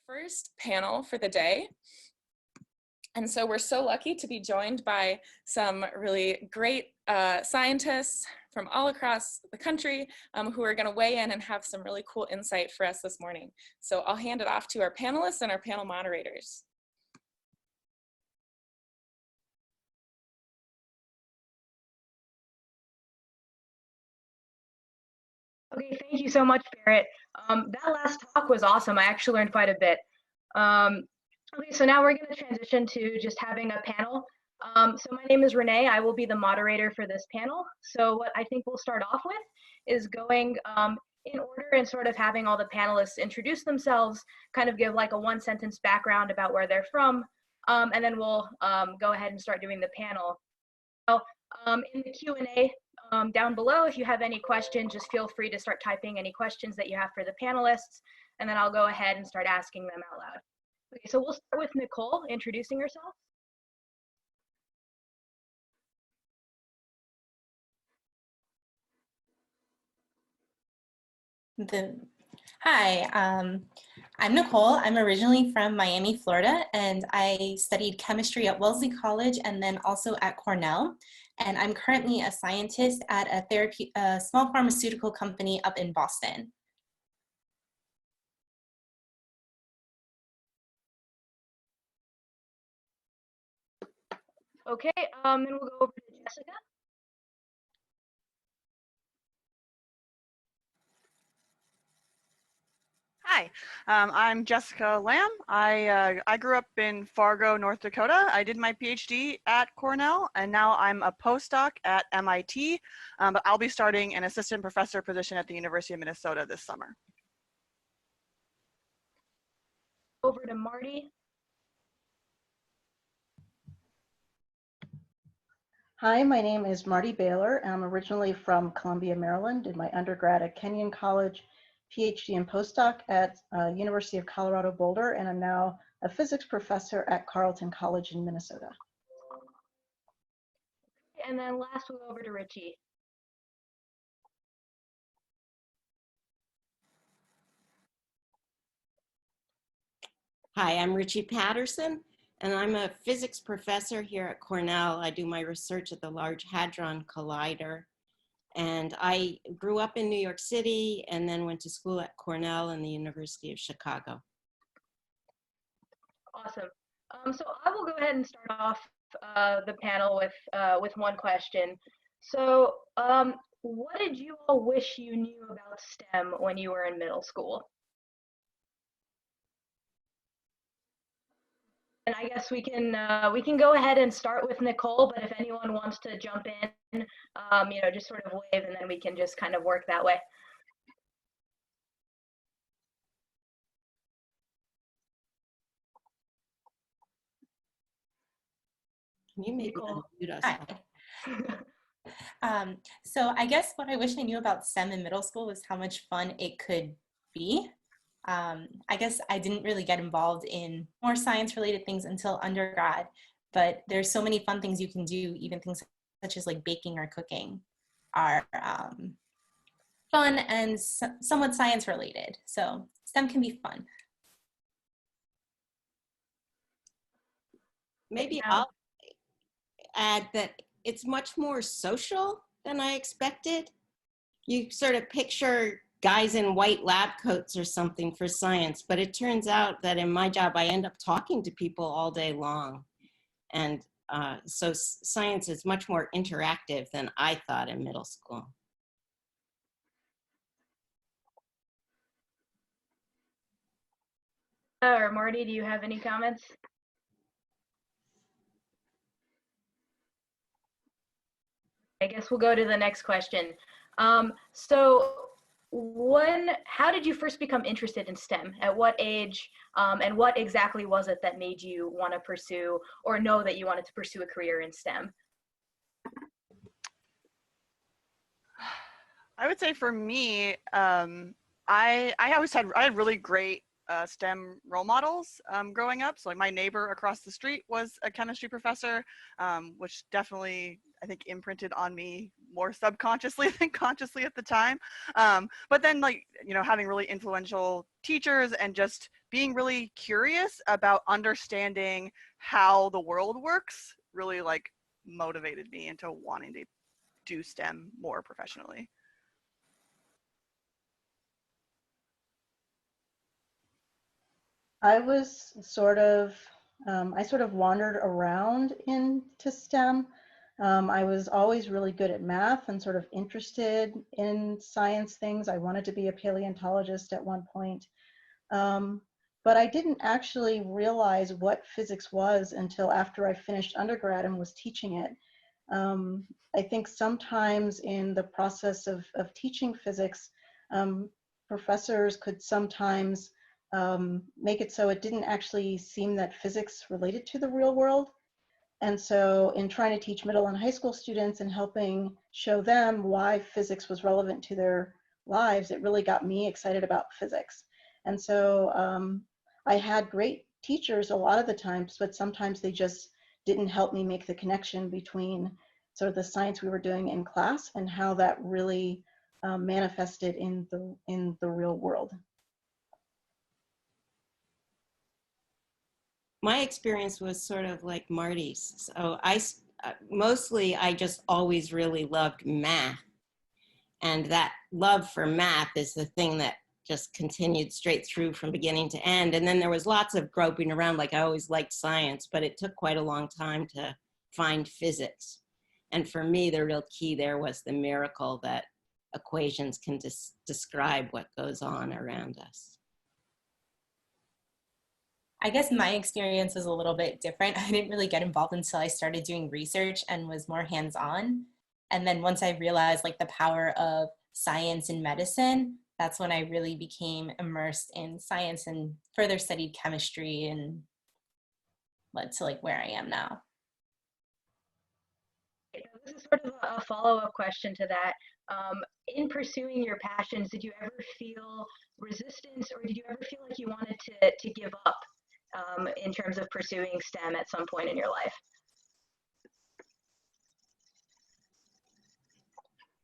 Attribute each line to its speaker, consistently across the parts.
Speaker 1: first panel for the day. And so we're so lucky to be joined by some really great scientists from all across the country who are going to weigh in and have some really cool insight for us this morning. So I'll hand it off to our panelists and our panel moderators.
Speaker 2: Okay, thank you so much, Barrett. That last talk was awesome. I actually learned quite a bit. Okay, so now we're going to transition to just having a panel. So my name is Renee. I will be the moderator for this panel. So what I think we'll start off with is going in order and sort of having all the panelists introduce themselves, kind of give like a one-sentence background about where they're from, and then we'll go ahead and start doing the panel. So in the Q&A down below, if you have any questions, just feel free to start typing any questions that you have for the panelists, and then I'll go ahead and start asking them out loud. Okay, so we'll start with Nicole introducing herself.
Speaker 3: Hi, I'm Nicole. I'm originally from Miami, Florida, and I studied chemistry at Wellesley College and then also at Cornell. And I'm currently a scientist at a small pharmaceutical company up in Boston.
Speaker 2: Okay, then we'll go over to Jessica.
Speaker 4: Hi, I'm Jessica Lamb. I grew up in Fargo, North Dakota. I did my PhD at Cornell, and now I'm a postdoc at MIT, but I'll be starting an assistant professor position at the University of Minnesota this summer.
Speaker 2: Over to Marty.
Speaker 5: Hi, my name is Marty Baylor. I'm originally from Columbia, Maryland. Did my undergrad at Kenyon College, PhD and postdoc at University of Colorado Boulder, and I'm now a physics professor at Carleton College in Minnesota.
Speaker 2: And then last we'll go over to Ritchie.
Speaker 6: Hi, I'm Ritchie Patterson, and I'm a physics professor here at Cornell. I do my research at the Large Hadron Collider. And I grew up in New York City and then went to school at Cornell and the University of Chicago.
Speaker 2: Awesome. So I will go ahead and start off the panel with one question. So what did you all wish you knew about STEM when you were in middle school? And I guess we can go ahead and start with Nicole, but if anyone wants to jump in, you know, just sort of wave, and then we can just kind of work that way.
Speaker 6: You maybe unmute us.
Speaker 3: So I guess what I wish I knew about STEM in middle school was how much fun it could be. I guess I didn't really get involved in more science-related things until undergrad, but there's so many fun things you can do, even things such as like baking or cooking are fun and somewhat science-related. So STEM can be fun.
Speaker 6: Maybe I'll add that it's much more social than I expected. You sort of picture guys in white lab coats or something for science, but it turns out that in my job, I end up talking to people all day long. And so science is much more interactive than I thought in middle school.
Speaker 2: Or Marty, do you have any comments? I guess we'll go to the next question. So how did you first become interested in STEM? At what age? And what exactly was it that made you want to pursue or know that you wanted to pursue a career in STEM?
Speaker 4: I would say for me, I had really great STEM role models growing up. So like my neighbor across the street was a chemistry professor, which definitely I think imprinted on me more subconsciously than consciously at the time. But then, like, you know, having really influential teachers and just being really curious about understanding how the world works really like motivated me into wanting to do STEM more professionally.
Speaker 5: I was sort of, I sort of wandered around into STEM. I was always really good at math and sort of interested in science things. I wanted to be a paleontologist at one point. But I didn't actually realize what physics was until after I finished undergrad and was teaching it. I think sometimes in the process of teaching physics, professors could sometimes make it so it didn't actually seem that physics related to the real world. And so in trying to teach middle and high school students and helping show them why physics was relevant to their lives, it really got me excited about physics. And so I had great teachers a lot of the times, but sometimes they just didn't help me make the connection between sort of the science we were doing in class and how that really manifested in the real world.
Speaker 6: My experience was sort of like Marty's. So mostly I just always really loved math. And that love for math is the thing that just continued straight through from beginning to end. And then there was lots of groping around, like I always liked science, but it took quite a long time to find physics. And for me, the real key there was the miracle that equations can describe what goes on around us.
Speaker 3: I guess my experience was a little bit different. I didn't really get involved until I started doing research and was more hands-on. And then once I realized like the power of science and medicine, that's when I really became immersed in science and further studied chemistry and led to like where I am now.
Speaker 2: This is sort of a follow-up question to that. In pursuing your passions, did you ever feel resistance, or did you ever feel like you wanted to give up in terms of pursuing STEM at some point in your life?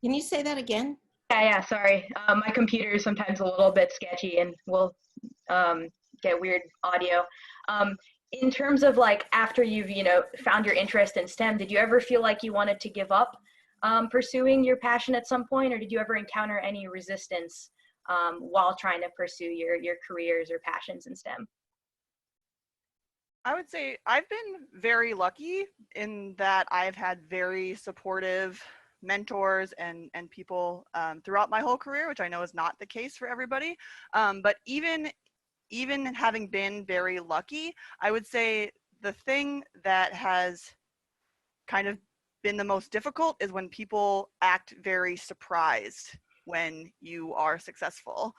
Speaker 6: Can you say that again?
Speaker 2: Yeah, sorry. My computer is sometimes a little bit sketchy and will get weird audio. In terms of like after you've found your interest in STEM, did you ever feel like you wanted to give up pursuing your passion at some point, or did you ever encounter any resistance while trying to pursue your careers or passions in STEM?
Speaker 4: I would say I've been very lucky in that I've had very supportive mentors and people throughout my whole career, which I know is not the case for everybody. But even having been very lucky, I would say the thing that has kind of been the most difficult is when people act very surprised when you are successful,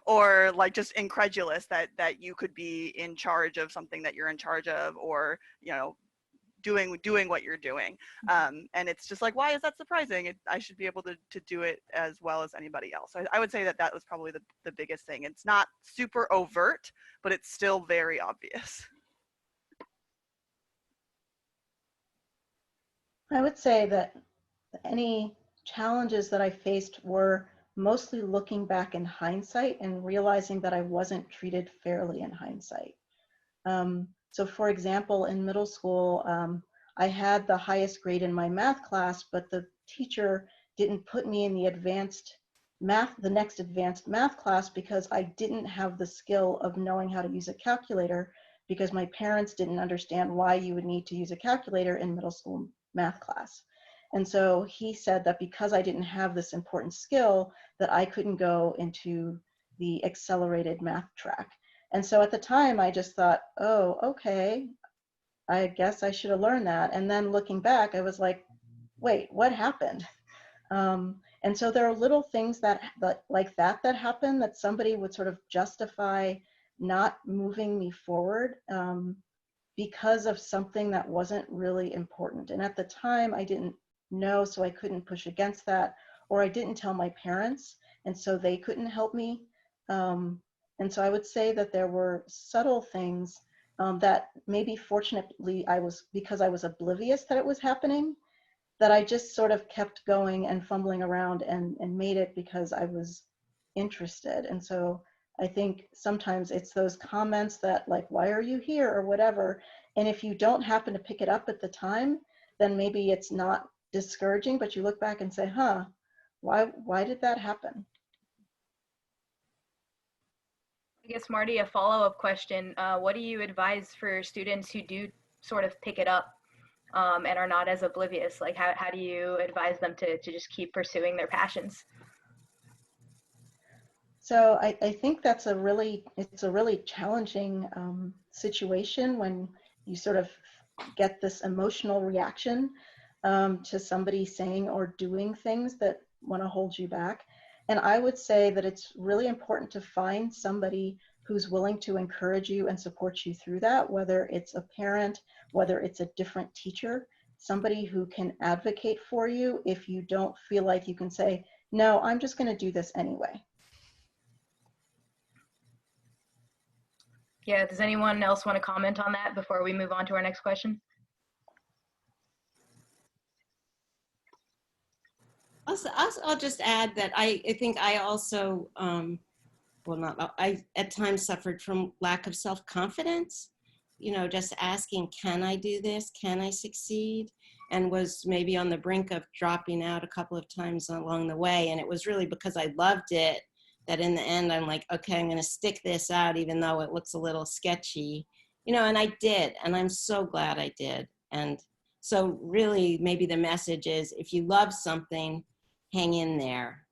Speaker 4: or like just incredulous that you could be in charge of something that you're in charge of, or doing what you're doing. And it's just like, why is that surprising? I should be able to do it as well as anybody else. I would say that was probably the biggest thing. It's not super overt, but it's still very obvious.
Speaker 5: I would say that any challenges that I faced were mostly looking back in hindsight and realizing that I wasn't treated fairly in hindsight. So for example, in middle school, I had the highest grade in my math class, but the teacher didn't put me in the next advanced math class because I didn't have the skill of knowing how to use a calculator, because my parents didn't understand why you would need to use a calculator in middle school math class. And so he said that because I didn't have this important skill, that I couldn't go into the accelerated math track. And so at the time I just thought, oh, okay, I guess I should have learned that. And then looking back, I was like, wait, what happened? And so there are little things that happen that somebody would sort of justify not moving me forward because of something that wasn't really important. And at the time I didn't know, so I couldn't push against that, or I didn't tell my parents, and so they couldn't help me. And so I would say that there were subtle things that maybe fortunately because I was oblivious that it was happening, that I just sort of kept going and fumbling around and made it because I was interested. And so I think sometimes it's those comments that like, why are you here or whatever. And if you don't happen to pick it up at the time, then maybe it's not discouraging, but you look back and say, huh, why did that happen?
Speaker 2: I guess, Marty, a follow-up question. What do you advise for students who do sort of pick it up and are not as oblivious? Like, how do you advise them to just keep pursuing their passions?
Speaker 5: So I think it's a really challenging situation when you sort of get this emotional reaction to somebody saying or doing things that want to hold you back. And I would say that it's really important to find somebody who's willing to encourage you and support you through that, whether it's a parent, whether it's a different teacher, somebody who can advocate for you if you don't feel like you can say, no, I'm just going to do this anyway.
Speaker 2: Yeah, does anyone else want to comment on that before we move on to our next question?
Speaker 6: I'll just add that I think I also, I at times suffered from lack of self-confidence, just asking, can I do this? Can I succeed? And was maybe on the brink of dropping out a couple of times along the way. And it was really because I loved it that in the end, I'm like, okay, I'm going to stick this out, even though it looks a little sketchy, and I did. And I'm so glad I did. And so really, maybe the message is, if you love something, hang in there.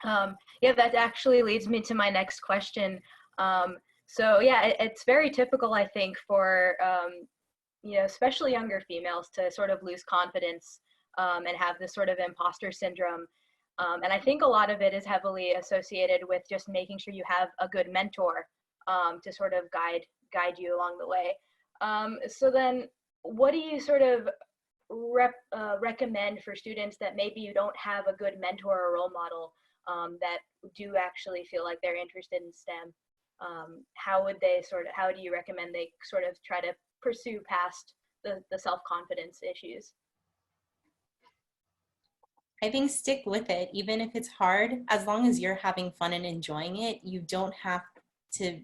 Speaker 2: Yeah, that actually leads me to my next question. So yeah, it's very typical, I think, for, especially younger females to sort of lose confidence and have this sort of imposter syndrome. And I think a lot of it is heavily associated with just making sure you have a good mentor to sort of guide you along the way. So then what do you sort of recommend for students that maybe you don't have a good mentor or role model that do actually feel like they're interested in STEM? How do you recommend they sort of try to pursue past the self-confidence issues?
Speaker 3: I think stick with it, even if it's hard. As long as you're having fun and enjoying it, you don't have to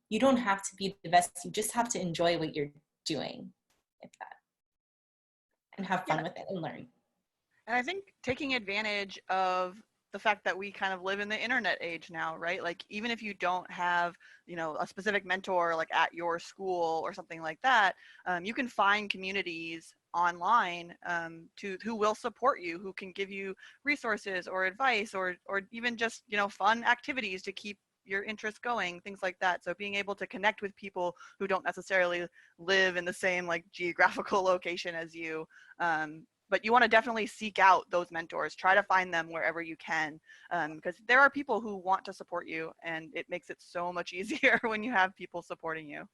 Speaker 3: be the best. You just have to enjoy what you're doing, and have fun with it and learn.
Speaker 4: And I think taking advantage of the fact that we kind of live in the internet age now, right? Like, even if you don't have, a specific mentor like at your school or something like that, you can find communities online who will support you, who can give you resources or advice or even just, fun activities to keep your interests going, things like that. So being able to connect with people who don't necessarily live in the same like geographical location as you, but you want to definitely seek out those mentors. Try to find them wherever you can, because there are people who want to support you, and it makes it so much easier when you have people supporting you.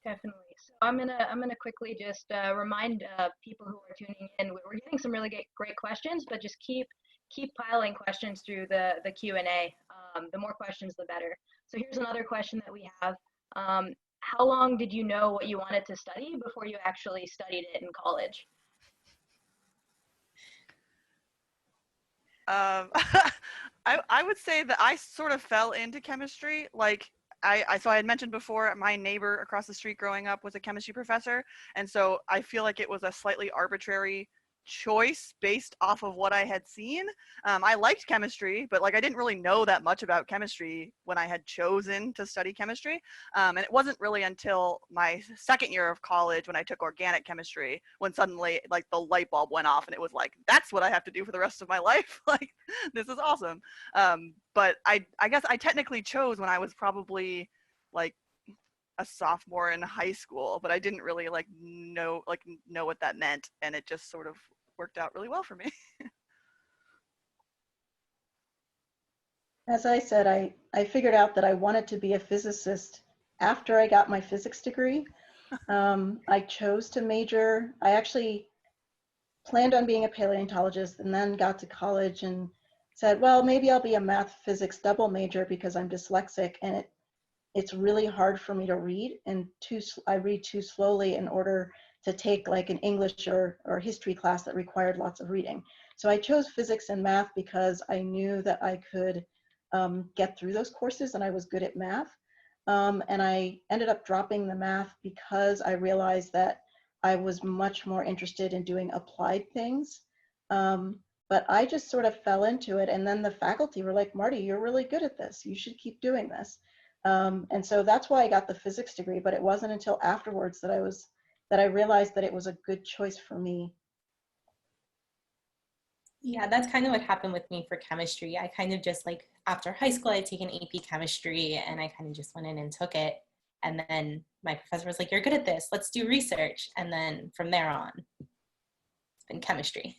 Speaker 2: Definitely. So I'm gonna quickly just remind people who are tuning in. We're getting some really great questions, but just keep piling questions through the Q&A. The more questions, the better. So here's another question that we have. How long did you know what you wanted to study before you actually studied it in college?
Speaker 4: I would say that I sort of fell into chemistry. Like, so I had mentioned before, my neighbor across the street growing up was a chemistry professor. And so I feel like it was a slightly arbitrary choice based off of what I had seen. I liked chemistry, but like I didn't really know that much about chemistry when I had chosen to study chemistry. And it wasn't really until my second year of college when I took organic chemistry when suddenly like the light bulb went off and it was like, that's what I have to do for the rest of my life. Like, this is awesome. But I guess I technically chose when I was probably like a sophomore in high school, but I didn't really know what that meant, and it just sort of worked out really well for me.
Speaker 5: As I said, I figured out that I wanted to be a physicist after I got my physics degree. I chose to major. I actually planned on being a paleontologist and then got to college and said, well, maybe I'll be a math physics double major because I'm dyslexic, and it's really hard for me to read, and I read too slowly in order to take like an English or history class that required lots of reading. So I chose physics and math because I knew that I could get through those courses and I was good at math. And I ended up dropping the math because I realized that I was much more interested in doing applied things. But I just sort of fell into it. And then the faculty were like, Marty, you're really good at this. You should keep doing this. And so that's why I got the physics degree, but it wasn't until afterwards that I realized that it was a good choice for me.
Speaker 3: Yeah, that's kind of what happened with me for chemistry. I kind of just like after high school, I had taken AP chemistry and I kind of just went in and took it. And then my professor was like, you're good at this, let's do research. And then from there on, it's been chemistry.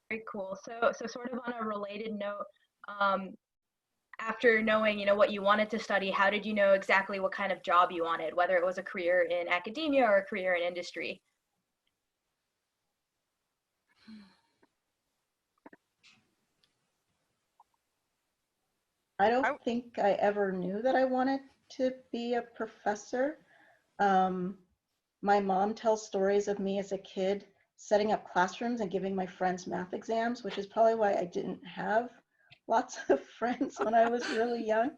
Speaker 2: Very cool. So sort of on a related note, after knowing, you know, what you wanted to study, how did you know exactly what kind of job you wanted, whether it was a career in academia or a career in industry?
Speaker 5: I don't think I ever knew that I wanted to be a professor. My mom tells stories of me as a kid setting up classrooms and giving my friends math exams, which is probably why I didn't have lots of friends when I was really young.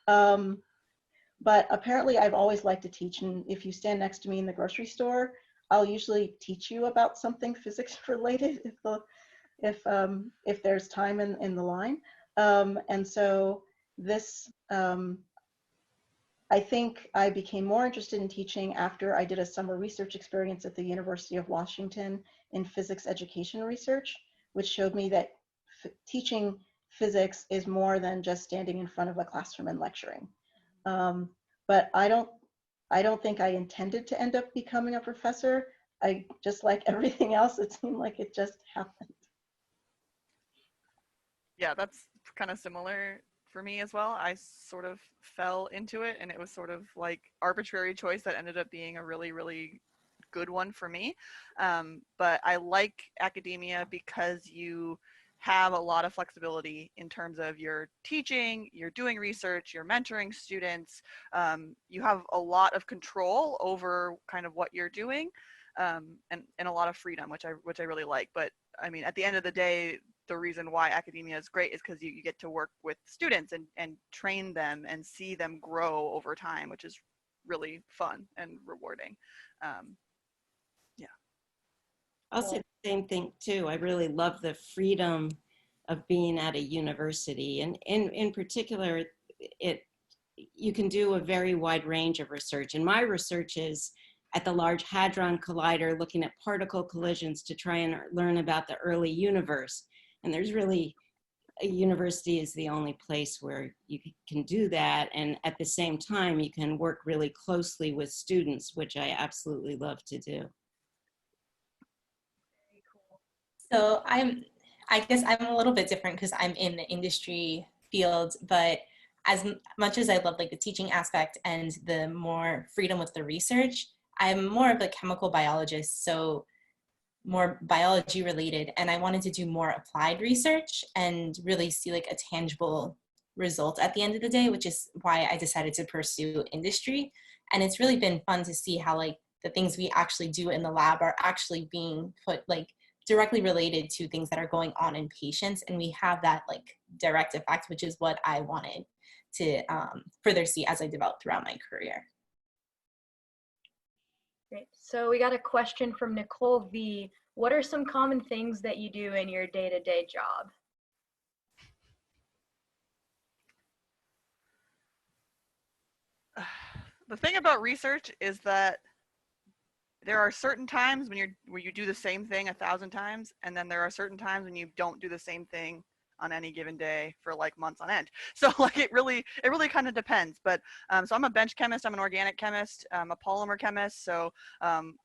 Speaker 5: But apparently I've always liked to teach, and if you stand next to me in the grocery store, I'll usually teach you about something physics related if there's time in the line. And so this, I think I became more interested in teaching after I did a summer research experience at the University of Washington in physics education research, which showed me that teaching physics is more than just standing in front of a classroom and lecturing. But I don't think I intended to end up becoming a professor. I just, like everything else, it seemed like it just happened.
Speaker 4: Yeah, that's kind of similar for me as well. I sort of fell into it and it was sort of like arbitrary choice that ended up being a really, really good one for me. But I like academia because you have a lot of flexibility in terms of your teaching, you're doing research, you're mentoring students. You have a lot of control over kind of what you're doing, and a lot of freedom, which I really like. But I mean, at the end of the day, the reason why academia is great is because you get to work with students and train them and see them grow over time, which is really fun and rewarding. Yeah.
Speaker 6: I'll say the same thing too. I really love the freedom of being at a university, and in particular, you can do a very wide range of research. And my research is at the Large Hadron Collider, looking at particle collisions to try and learn about the early universe. And there's really, a university is the only place where you can do that. And at the same time, you can work really closely with students, which I absolutely love to do.
Speaker 3: So I guess I'm a little bit different because I'm in the industry field, but as much as I love like the teaching aspect and the more freedom with the research, I'm more of a chemical biologist, so more biology related, and I wanted to do more applied research and really see like a tangible result at the end of the day, which is why I decided to pursue industry. And it's really been fun to see how like the things we actually do in the lab are actually being put like directly related to things that are going on in patients, and we have that like direct effect, which is what I wanted to further see as I developed throughout my career.
Speaker 2: Great. So we got a question from Nicole V. What are some common things that you do in your day-to-day job?
Speaker 4: The thing about research is that there are certain times where you do the same thing 1,000 times, and then there are certain times when you don't do the same thing on any given day for like months on end. So like it really kind of depends. But so I'm a bench chemist, I'm an organic chemist, I'm a polymer chemist. So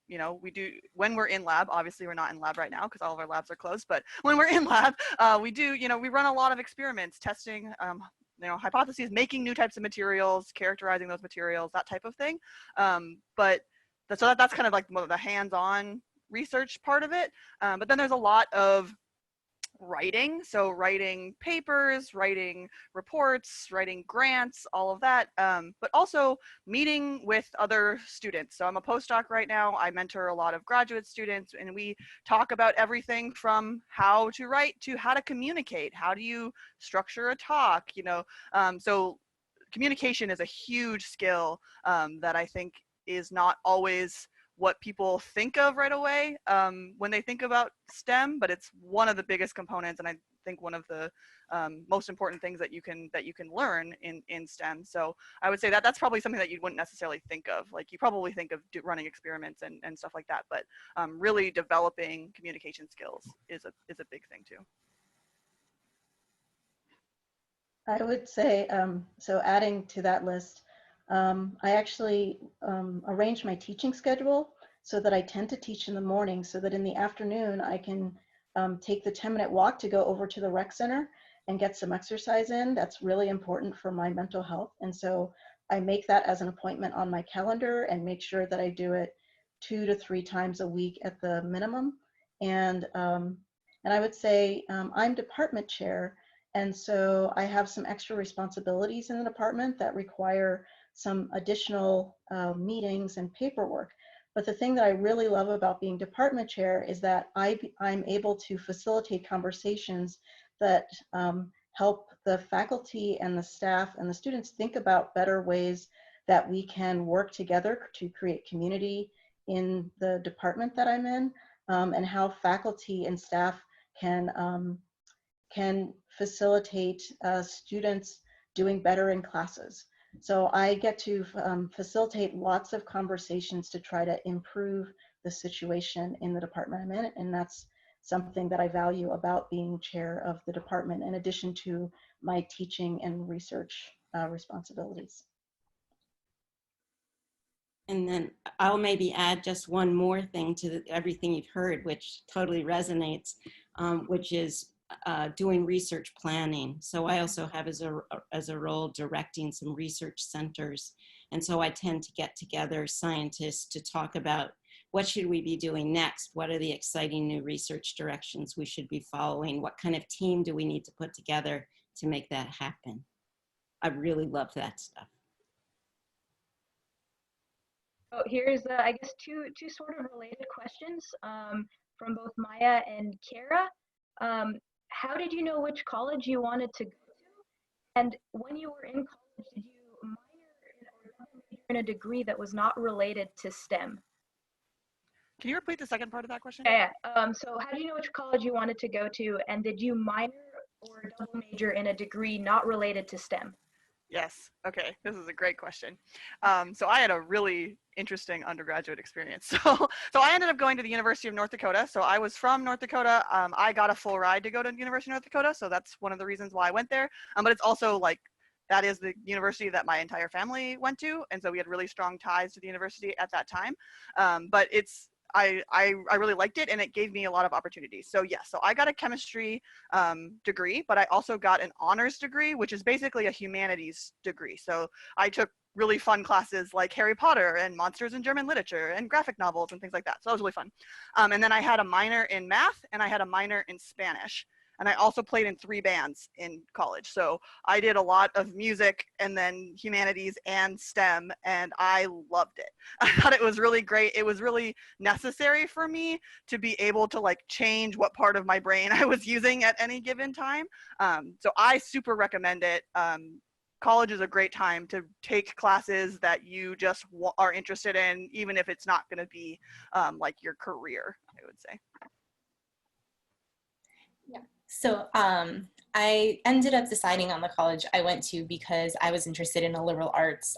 Speaker 4: you know, we do, when we're in lab, obviously we're not in lab right now because all of our labs are closed, but when we're in lab, we do, you know, we run a lot of experiments, testing you know, hypotheses, making new types of materials, characterizing those materials, that type of thing. But that's kind of like the hands-on research part of it. But then there's a lot of writing. So writing papers, writing reports, writing grants, all of that, but also meeting with other students. So I'm a postdoc right now. I mentor a lot of graduate students, and we talk about everything from how to write to how to communicate. How do you structure a talk? So communication is a huge skill that I think is not always what people think of right away when they think about STEM, but it's one of the biggest components, and I think one of the most important things that you can learn in STEM. So I would say that that's probably something that you wouldn't necessarily think of. Like, you probably think of running experiments and stuff like that, but really developing communication skills is a big thing too.
Speaker 5: I would say, so adding to that list, I actually arrange my teaching schedule so that I tend to teach in the morning, so that in the afternoon I can take the 10-minute walk to go over to the rec center and get some exercise in. That's really important for my mental health. And so I make that as an appointment on my calendar and make sure that I do it 2 to 3 times a week at the minimum. And I would say I'm department chair, and so I have some extra responsibilities in the department that require some additional meetings and paperwork. But the thing that I really love about being department chair is that I'm able to facilitate conversations that help the faculty and the staff and the students think about better ways that we can work together to create community in the department that I'm in, and how faculty and staff can facilitate students doing better in classes. So I get to facilitate lots of conversations to try to improve the situation in the department I'm in, and that's something that I value about being chair of the department, in addition to my teaching and research responsibilities.
Speaker 6: And then I'll maybe add just one more thing to everything you've heard, which totally resonates, which is doing research planning. So I also have as a role directing some research centers. And so I tend to get together scientists to talk about what should we be doing next? What are the exciting new research directions we should be following? What kind of team do we need to put together to make that happen? I really love that stuff.
Speaker 2: So here's, I guess, two sort of related questions from both Maya and Kara. How did you know which college you wanted to go to? And when you were in college, did you minor in a degree that was not related to STEM?
Speaker 4: Can you repeat the second part of that question?
Speaker 2: Yeah. So how do you know which college you wanted to go to? And did you minor or double major in a degree not related to STEM?
Speaker 4: Yes. Okay. This is a great question. So I had a really interesting undergraduate experience. So I ended up going to the University of North Dakota. So I was from North Dakota. I got a full ride to go to the University of North Dakota. So that's one of the reasons why I went there. But it's also like, that is the university that my entire family went to. And so we had really strong ties to the university at that time. But I really liked it, and it gave me a lot of opportunities. So yes, so I got a chemistry degree, but I also got an honors degree, which is basically a humanities degree. So I took really fun classes like Harry Potter and monsters in German literature and graphic novels and things like that. So that was really fun. And then I had a minor in math, and I had a minor in Spanish. And I also played in 3 bands in college. So I did a lot of music and then humanities and STEM, and I loved it. I thought it was really great. It was really necessary for me to be able to like change what part of my brain I was using at any given time. So I super recommend it. College is a great time to take classes that you just are interested in, even if it's not going to be like your career, I would say.
Speaker 3: Yeah. So I ended up deciding on the college I went to because I was interested in a liberal arts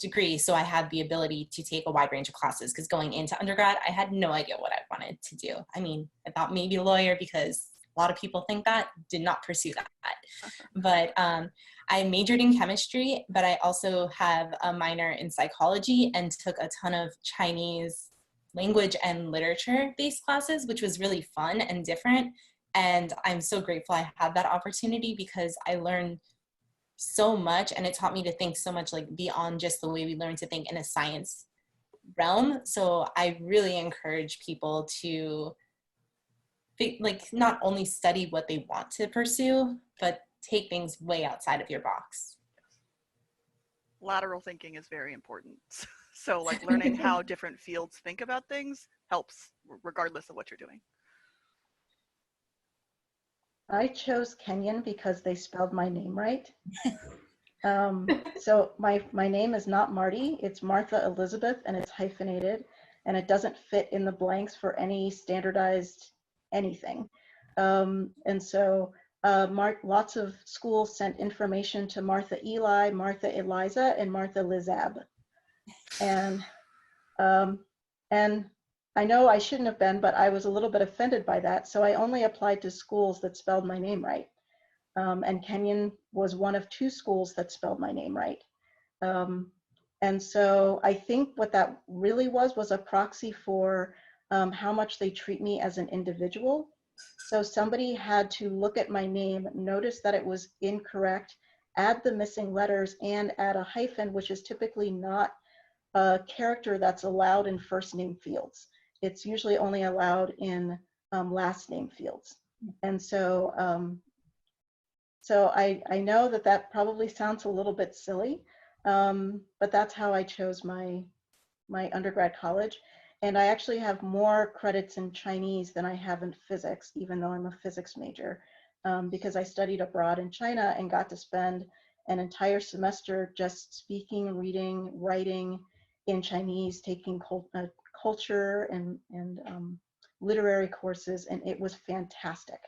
Speaker 3: degree. So I had the ability to take a wide range of classes, because going into undergrad, I had no idea what I wanted to do. I mean, I thought maybe lawyer, because a lot of people think that, did not pursue that. But I majored in chemistry, but I also have a minor in psychology and took a ton of Chinese language and literature based classes, which was really fun and different. And I'm so grateful I had that opportunity, because I learned so much, and it taught me to think so much like beyond just the way we learn to think in a science realm. So I really encourage people to like not only study what they want to pursue, but take things way outside of your box.
Speaker 4: Lateral thinking is very important. So like learning how different fields think about things helps regardless of what you're doing.
Speaker 5: I chose Kenyan because they spelled my name right. So my name is not Marty, it's Martha Elizabeth, and it's hyphenated, and it doesn't fit in the blanks for any standardized anything. And so lots of schools sent information to Martha Eli, Martha Eliza, and Martha Lizab. And I know I shouldn't have been, but I was a little bit offended by that. So I only applied to schools that spelled my name right. And Kenyon was one of 2 schools that spelled my name right. And so I think what that really was a proxy for how much they treat me as an individual. So somebody had to look at my name, notice that it was incorrect, add the missing letters, and add a hyphen, which is typically not a character that's allowed in first name fields. It's usually only allowed in last name fields. And so, I know that probably sounds a little bit silly, but that's how I chose my undergrad college. And I actually have more credits in Chinese than I have in physics, even though I'm a physics major, because I studied abroad in China and got to spend an entire semester just speaking, reading, writing in Chinese, taking culture and literary courses, and it was fantastic.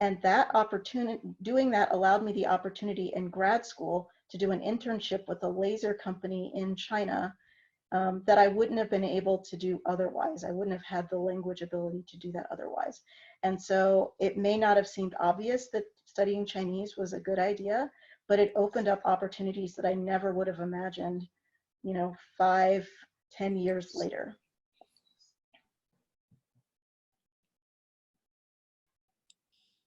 Speaker 5: And that opportunity, doing that allowed me the opportunity in grad school to do an internship with a laser company in China that I wouldn't have been able to do otherwise. I wouldn't have had the language ability to do that otherwise. And so it may not have seemed obvious that studying Chinese was a good idea, but it opened up opportunities that I never would have imagined, 5, 10 years later.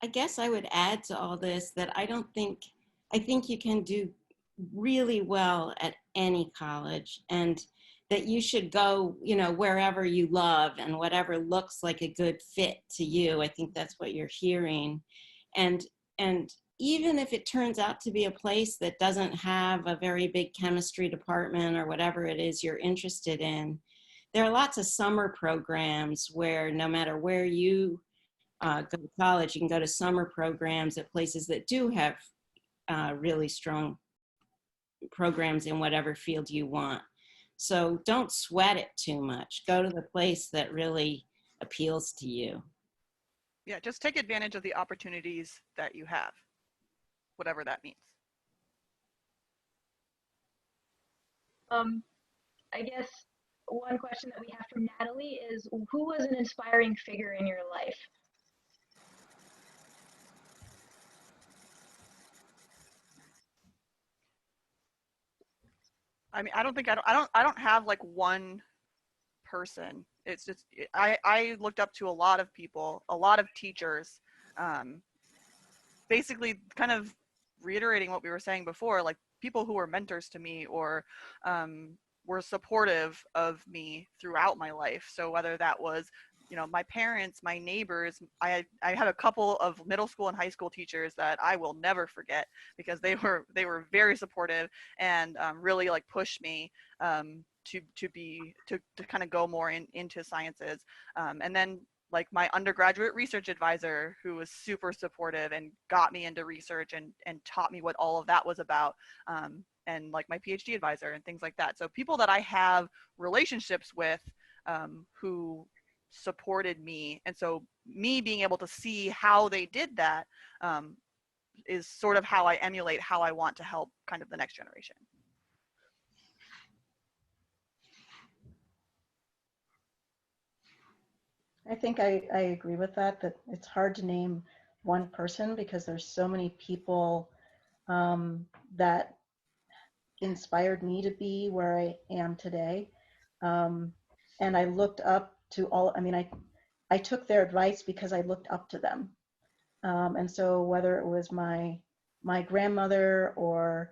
Speaker 6: I guess I would add to all this that I think you can do really well at any college, and that you should go, wherever you love and whatever looks like a good fit to you. I think that's what you're hearing. And even if it turns out to be a place that doesn't have a very big chemistry department or whatever it is you're interested in, there are lots of summer programs where no matter where you go to college, you can go to summer programs at places that do have really strong programs in whatever field you want. So don't sweat it too much. Go to the place that really appeals to you.
Speaker 4: Yeah, just take advantage of the opportunities that you have, whatever that means.
Speaker 2: I guess one question that we have from Natalie is, who was an inspiring figure in your life?
Speaker 4: I mean, I don't have like one person. It's just, I looked up to a lot of people, a lot of teachers, basically kind of reiterating what we were saying before, like people who were mentors to me or were supportive of me throughout my life. So whether that was, my parents, my neighbors, I had a couple of middle school and high school teachers that I will never forget because they were very supportive and really like pushed me to kind of go more into sciences. And then like my undergraduate research advisor, who was super supportive and got me into research and taught me what all of that was about. And like my PhD advisor and things like that. So people that I have relationships with who supported me. And so me being able to see how they did that is sort of how I emulate how I want to help kind of the next generation.
Speaker 5: I think I agree with that it's hard to name one person because there's so many people that inspired me to be where I am today. And I looked up to I took their advice because I looked up to them. And so whether it was my grandmother or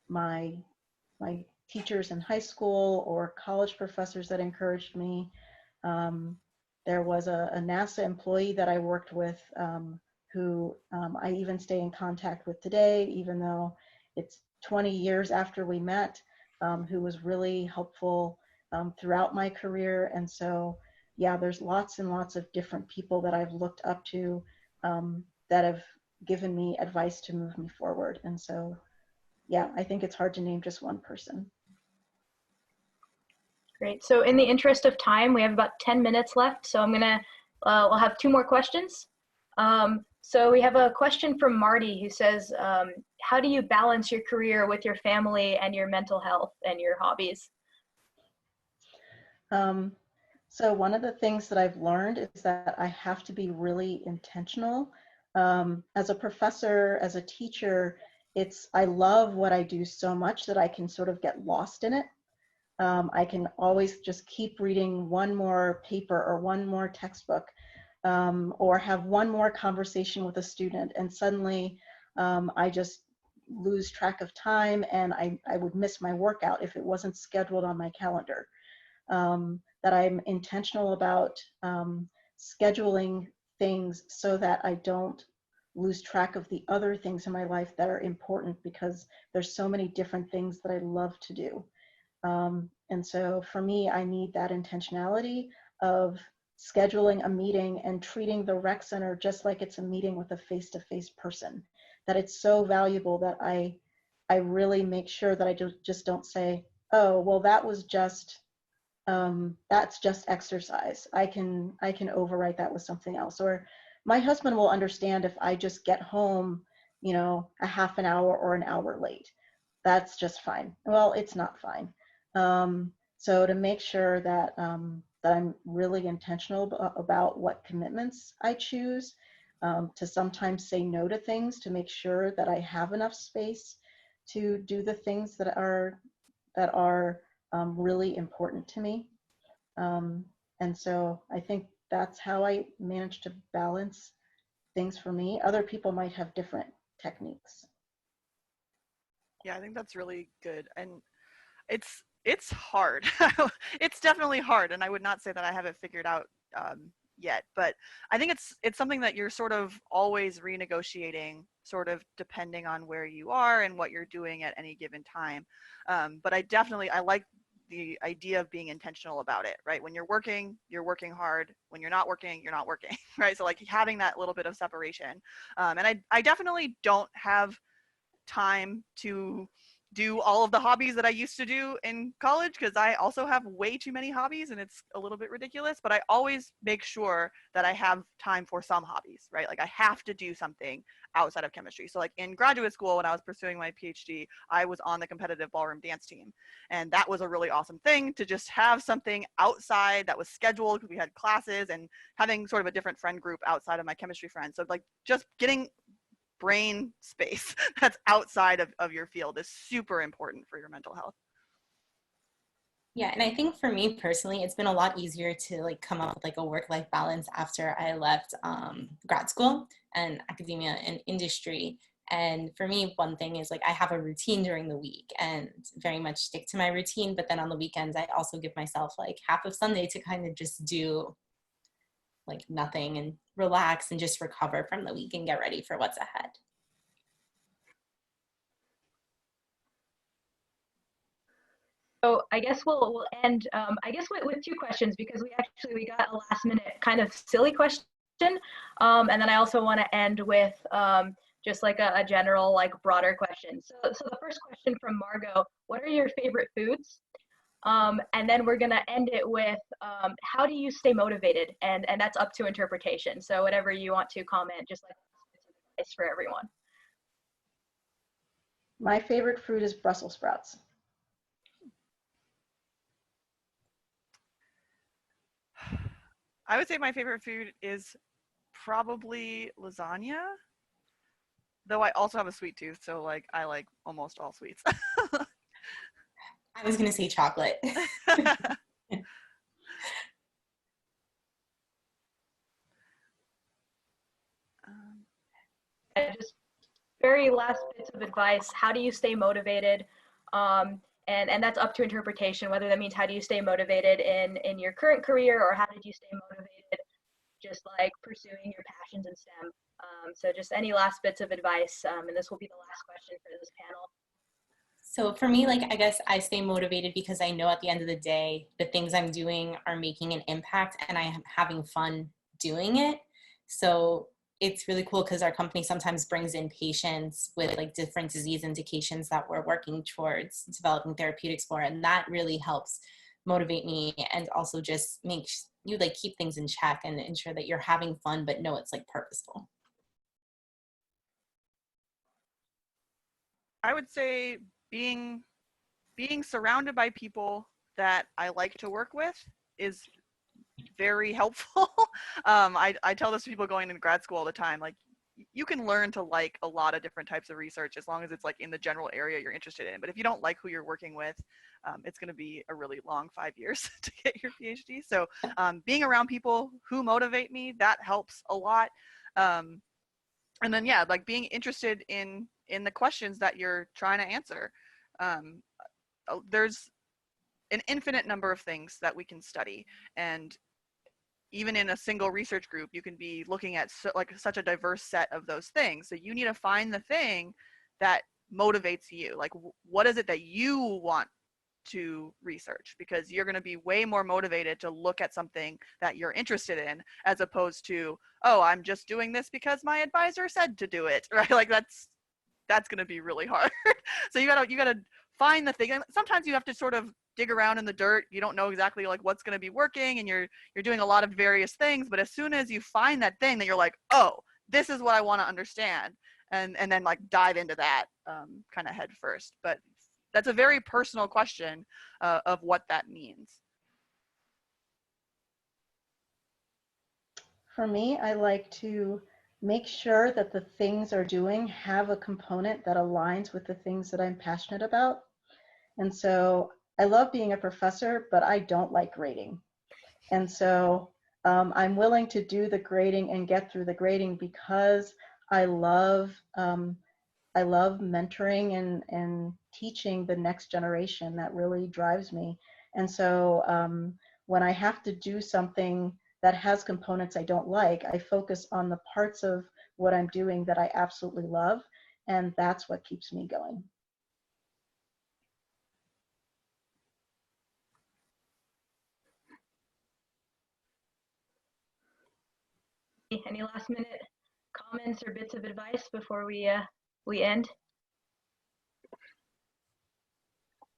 Speaker 5: my teachers in high school or college professors that encouraged me, There was a NASA employee that I worked with who I even stay in contact with today, even though it's 20 years after we met, who was really helpful throughout my career. And so, yeah, there's lots and lots of different people that I've looked up to that have given me advice to move me forward. And so, yeah, I think it's hard to name just one person.
Speaker 2: Great. So in the interest of time, we have about 10 minutes left. So I'm gonna, we'll have 2 more questions. So we have a question from Marty who says, how do you balance your career with your family and your mental health and your hobbies?
Speaker 5: So one of the things that I've learned is that I have to be really intentional. As a professor, as a teacher, I love what I do so much that I can sort of get lost in it. I can always just keep reading one more paper or one more textbook, or have one more conversation with a student, and suddenly I just lose track of time, and I would miss my workout if it wasn't scheduled on my calendar. That I'm intentional about scheduling things so that I don't lose track of the other things in my life that are important, because there's so many different things that I love to do. And so for me, I need that intentionality of scheduling a meeting and treating the rec center just like it's a meeting with a face-to-face person, that it's so valuable that I really make sure that I just don't say, oh, well, that was just, that's just exercise. I can overwrite that with something else. Or my husband will understand if I just get home, you know, a half an hour or an hour late. That's just fine. Well, it's not fine. So to make sure that that I'm really intentional about what commitments I choose, to sometimes say no to things to make sure that I have enough space to do the things that are really important to me. And so I think that's how I manage to balance things for me. Other people might have different techniques.
Speaker 4: Yeah, I think that's really good. And it's hard. It's definitely hard. And I would not say that I have it figured out yet, but I think it's something that you're sort of always renegotiating, sort of depending on where you are and what you're doing at any given time. But I like the idea of being intentional about it, right? When you're working hard. When you're not working, right? So like having that little bit of separation. And I definitely don't have time to do all of the hobbies that I used to do in college, because I also have way too many hobbies and it's a little bit ridiculous, but I always make sure that I have time for some hobbies, right? Like I have to do something outside of chemistry. So like in graduate school, when I was pursuing my PhD, I was on the competitive ballroom dance team. And that was a really awesome thing to just have something outside that was scheduled, because we had classes, and having sort of a different friend group outside of my chemistry friends. So like just getting brain space that's outside of your field is super important for your mental health.
Speaker 3: Yeah, and I think for me personally, it's been a lot easier to like come up with like a work-life balance after I left grad school and academia and industry. And for me, one thing is like I have a routine during the week and very much stick to my routine. But then on the weekends, I also give myself like half of Sunday to kind of just do like nothing and relax and just recover from the week and get ready for what's ahead.
Speaker 2: So I guess we'll end, I guess with 2 questions, because we got a last minute kind of silly question. And then I also want to end with just like a general, like broader question. So the first question from Margot, what are your favorite foods? And then we're going to end it with how do you stay motivated? And that's up to interpretation. So whatever you want to comment, just like it's for everyone.
Speaker 5: My favorite fruit is Brussels sprouts.
Speaker 4: I would say my favorite food is probably lasagna, though I also have a sweet tooth, so like I like almost all sweets.
Speaker 3: I was going to say chocolate.
Speaker 2: Just very last bits of advice. How do you stay motivated? And that's up to interpretation, whether that means how do you stay motivated in your current career, or how did you stay motivated just like pursuing your passions in STEM. So just any last bits of advice, and this will be the last question for this panel.
Speaker 3: So for me, like, I guess I stay motivated because I know at the end of the day, the things I'm doing are making an impact and I am having fun doing it. So it's really cool because our company sometimes brings in patients with like different disease indications that we're working towards developing therapeutics for. And that really helps motivate me and also just makes you like keep things in check and ensure that you're having fun, but know it's like purposeful.
Speaker 4: I would say being surrounded by people that I like to work with is very helpful. I tell this to people going into grad school all the time, like, you can learn to like a lot of different types of research as long as it's like in the general area you're interested in. But if you don't like who you're working with, it's going to be a really long 5 years to get your PhD. So being around people who motivate me, that helps a lot. And then, yeah, like being interested in the questions that you're trying to answer. There's an infinite number of things that we can study, and even in a single research group, you can be looking at such a diverse set of those things. So you need to find the thing that motivates you. Like, what is it that you want to research? Because you're going to be way more motivated to look at something that you're interested in, as opposed to, oh, I'm just doing this because my advisor said to do it, right? Like that's going to be really hard. So you gotta find the thing. And sometimes you have to sort of dig around in the dirt. You don't know exactly like what's going to be working, and you're doing a lot of various things. But as soon as you find that thing that you're like, oh, this is what I want to understand, and then like dive into that kind of head first. But that's a very personal question of what that means.
Speaker 5: For me, I like to make sure that the things are doing have a component that aligns with the things that I'm passionate about. And so I love being a professor, but I don't like grading. And so I'm willing to do the grading and get through the grading because I love mentoring and teaching the next generation. That really drives me. And so when I have to do something that has components I don't like, I focus on the parts of what I'm doing that I absolutely love, and that's what keeps me going.
Speaker 2: Any last minute comments or bits of advice before we end?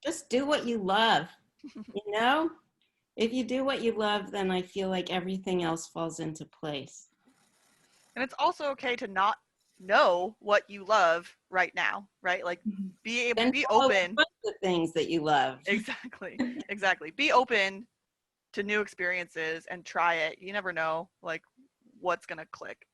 Speaker 6: Just do what you love. You know, if you do what you love, then I feel like everything else falls into place.
Speaker 4: And it's also okay to not know what you love right now, right? Like be open.
Speaker 6: The things that you love.
Speaker 4: Exactly. Be open to new experiences and try it. You never know like what's gonna click.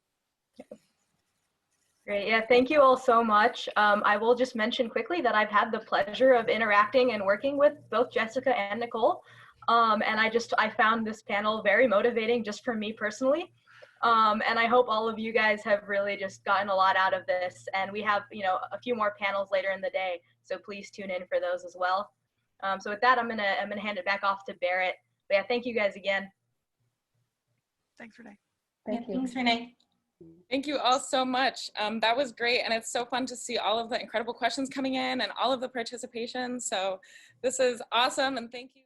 Speaker 2: Great. Yeah, thank you all so much. I will just mention quickly that I've had the pleasure of interacting and working with both Jessica and Nicole. And I found this panel very motivating just for me personally. And I hope all of you guys have really just gotten a lot out of this. And we have, a few more panels later in the day, so please tune in for those as well. So with that, I'm gonna hand it back off to Barrett. But yeah, thank you guys again.
Speaker 4: Thanks, Renee.
Speaker 5: Thank you.
Speaker 3: Thanks, Renee.
Speaker 1: Thank you all so much. That was great. And it's so fun to see all of the incredible questions coming in and all of the participation. So this is awesome. And thank you.